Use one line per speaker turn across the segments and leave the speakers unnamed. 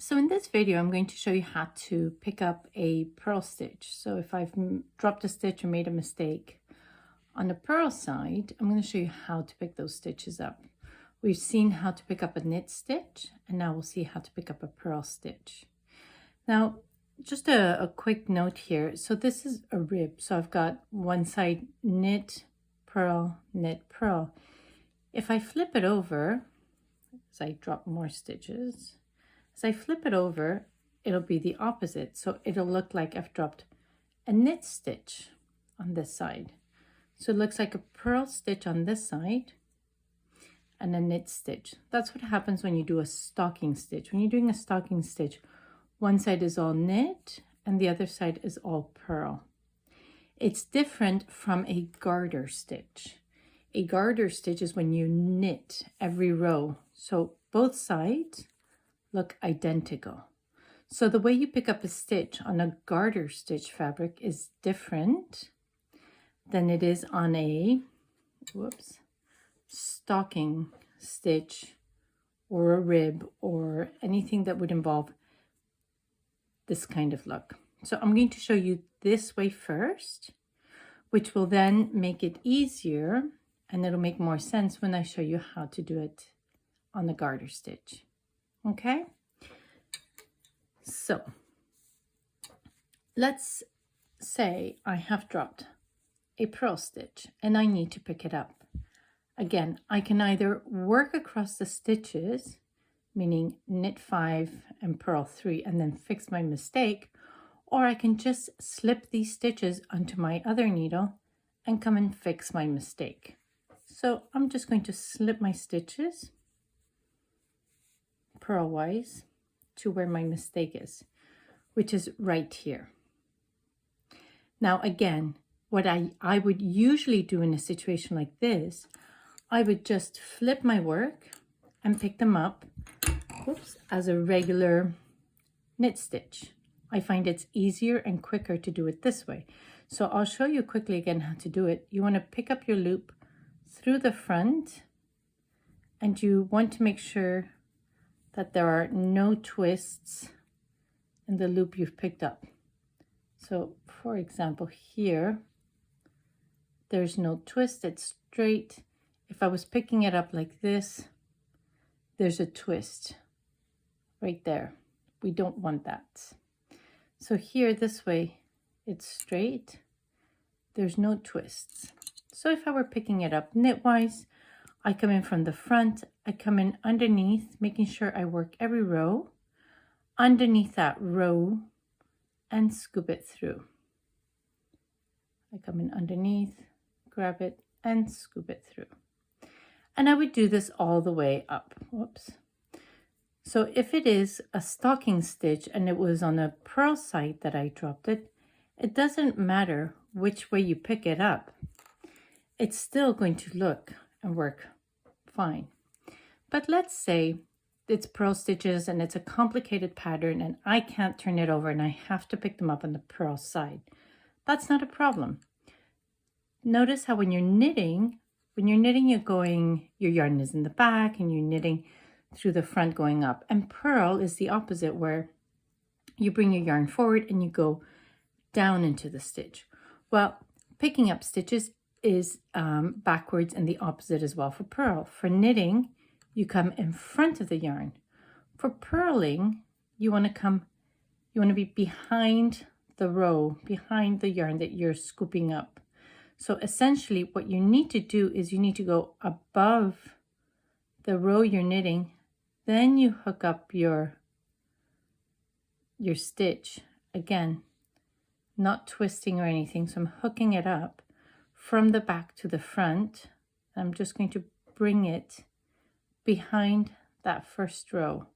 So in this video, I'm going to show you how to pick up a purl stitch. So if I've dropped a stitch or made a mistake on the purl side, I'm going to show you how to pick those stitches up. We've seen how to pick up a knit stitch, and now we'll see how to pick up a purl stitch. Now, just a quick note here. So this is a rib. So I've got one side knit, purl, knit, purl. If I flip it over, as I drop more stitches, as I flip it over, it'll be the opposite. So it'll look like I've dropped a knit stitch on this side. So it looks like a purl stitch on this side and a knit stitch. That's what happens when you do a stocking stitch. When you're doing a stocking stitch, one side is all knit and the other side is all purl. It's different from a garter stitch. A garter stitch is when you knit every row. So both sides look identical. So the way you pick up a stitch on a garter stitch fabric is different than it is on a stocking stitch or a rib or anything that would involve this kind of look. So I'm going to show you this way first, which will then make it easier, and it'll make more sense when I show you how to do it on the garter stitch. Okay, so let's say I have dropped a purl stitch and I need to pick it up. Again, I can either work across the stitches, meaning knit 5 and purl 3 and then fix my mistake, or I can just slip these stitches onto my other needle and come and fix my mistake. So I'm just going to slip my stitches purl-wise to where my mistake is, which is right here. Now again, what I would usually do in a situation like this, I would just flip my work and pick them up as a regular knit stitch. I find it's easier and quicker to do it this way. So I'll show you quickly again how to do it. You want to pick up your loop through the front, and you want to make sure that there are no twists in the loop you've picked up. So for example, here, there's no twist, it's straight. If I was picking it up like this, there's a twist right there. We don't want that. So here, this way, it's straight. There's no twists. So if I were picking it up knitwise, I come in from the front, I come in underneath, making sure I work every row, underneath that row, and scoop it through. I come in underneath, grab it, and scoop it through. And I would do this all the way up. Whoops. So if it is a stocking stitch and it was on a purl side that I dropped it, it doesn't matter which way you pick it up. It's still going to look and work fine. But let's say it's purl stitches and it's a complicated pattern and I can't turn it over and I have to pick them up on the purl side. That's not a problem. Notice how when you're knitting, your yarn is in the back and you're knitting through the front going up. And purl is the opposite, where you bring your yarn forward and you go down into the stitch. Well, picking up stitches is backwards and the opposite as well for purl. For knitting, you come in front of the yarn. For purling, you want to be behind the row, behind the yarn that you're scooping up. So essentially what you need to do is you need to go above the row you're knitting, then you hook up your stitch. Again, not twisting or anything, so I'm hooking it up from the back to the front. I'm just going to bring it behind that first row.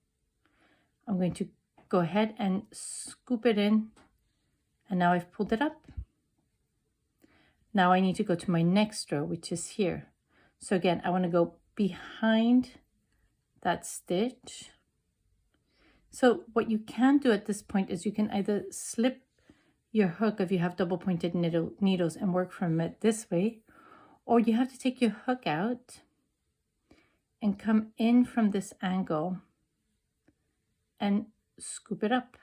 I'm going to go ahead and scoop it in, and now I've pulled it up. Now I need to go to my next row, which is here. So again, I want to go behind that stitch. So what you can do at this point is you can either slip your hook if you have double pointed needles and work from it this way, or you have to take your hook out and come in from this angle and scoop it up.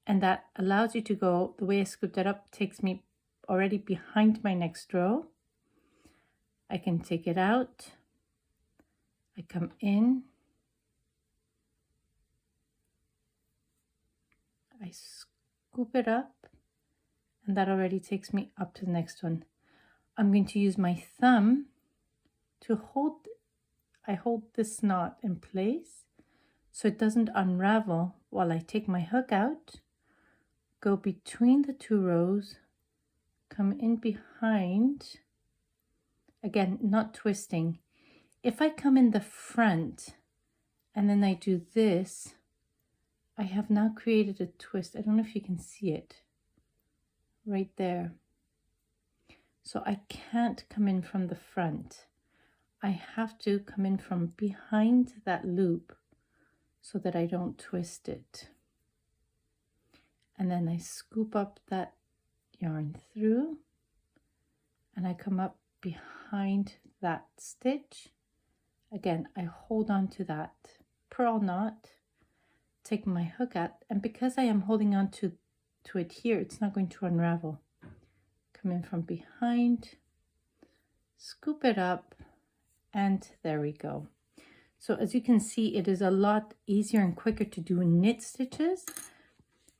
And that allows you to go, the way I scooped it up takes me already behind my next row. I can take it out. I come in. I scoop it up, and that already takes me up to the next one. I'm going to use my thumb to hold, I hold this knot in place so it doesn't unravel while I take my hook out, go between the two rows, come in behind, again, not twisting. If I come in the front and then I do this, I have now created a twist. I don't know if you can see it right there. So I can't come in from the front. I have to come in from behind that loop so that I don't twist it. And then I scoop up that yarn through and I come up behind that stitch. Again, I hold on to that purl knot, take my hook out, and because I am holding on to it here, it's not going to unravel. Come in from behind, scoop it up, and there we go. So as you can see, it is a lot easier and quicker to do knit stitches,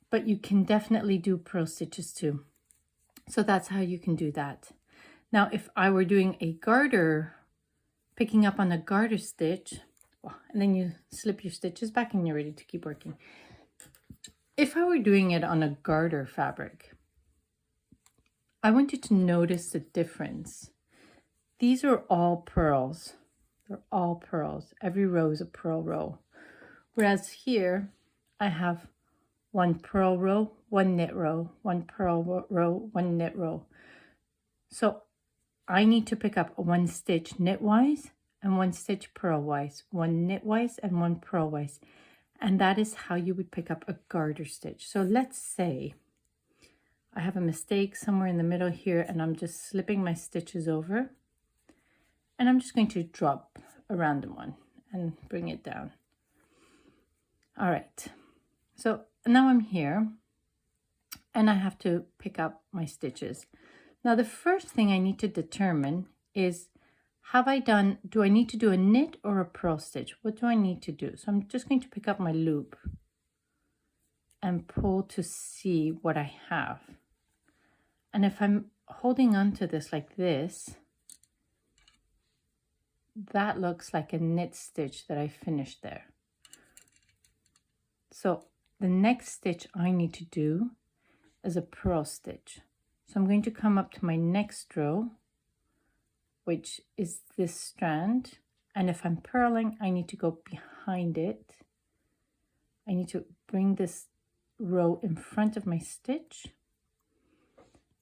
but you can definitely do purl stitches too. So that's how you can do that. Now, if I were doing a garter, picking up on a garter stitch, and then you slip your stitches back and you're ready to keep working. If I were doing it on a garter fabric, I want you to notice the difference. These are all purls. They're all purls. Every row is a purl row. Whereas here, I have one purl row, one knit row, one purl row, one knit row. So I need to pick up one stitch knitwise and one stitch purlwise, one knitwise and one purlwise. And that is how you would pick up a garter stitch. So let's say I have a mistake somewhere in the middle here and I'm just slipping my stitches over. And I'm just going to drop a random one and bring it down. All right, so now I'm here and I have to pick up my stitches. Now the first thing I need to determine is, do I need to do a knit or a purl stitch? What do I need to do? So I'm just going to pick up my loop and pull to see what I have. And if I'm holding on to this like this, that looks like a knit stitch that I finished there. So the next stitch I need to do is a purl stitch. So I'm going to come up to my next row, which is this strand. And if I'm purling, I need to go behind it. I need to bring this row in front of my stitch.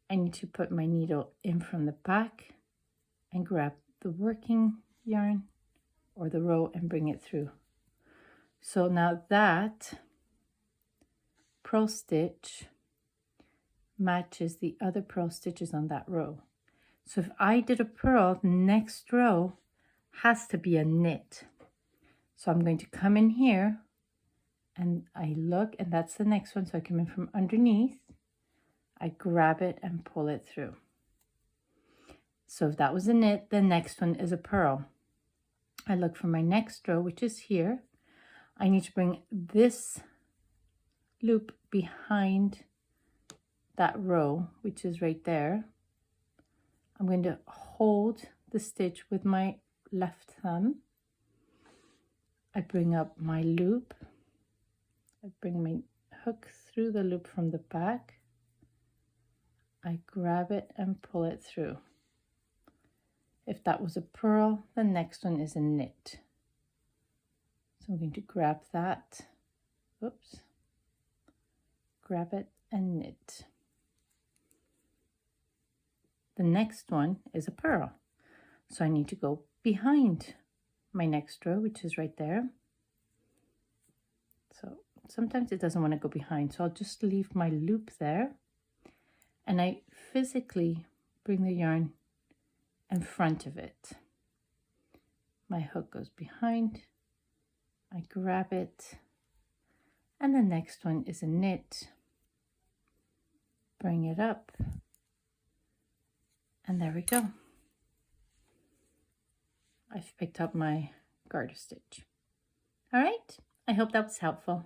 I need to put my needle in from the back and grab the working yarn or the row and bring it through. So now that purl stitch matches the other purl stitches on that row. So if I did a purl, the next row has to be a knit. So I'm going to come in here and I look, and that's the next one. So I come in from underneath, I grab it and pull it through. So if that was a knit, the next one is a purl. I look for my next row, which is here. I need to bring this loop behind that row, which is right there. I'm going to hold the stitch with my left thumb. I bring up my loop. I bring my hook through the loop from the back. I grab it and pull it through. If that was a purl, the next one is a knit. So I'm going to grab that, oops, grab it and knit. The next one is a purl. So I need to go behind my next row, which is right there. So sometimes it doesn't want to go behind, so I'll just leave my loop there. And I physically bring the yarn in front of it. My hook goes behind, I grab it, and the next one is a knit. Bring it up, and there we go. I've picked up my garter stitch. All right, I hope that was helpful.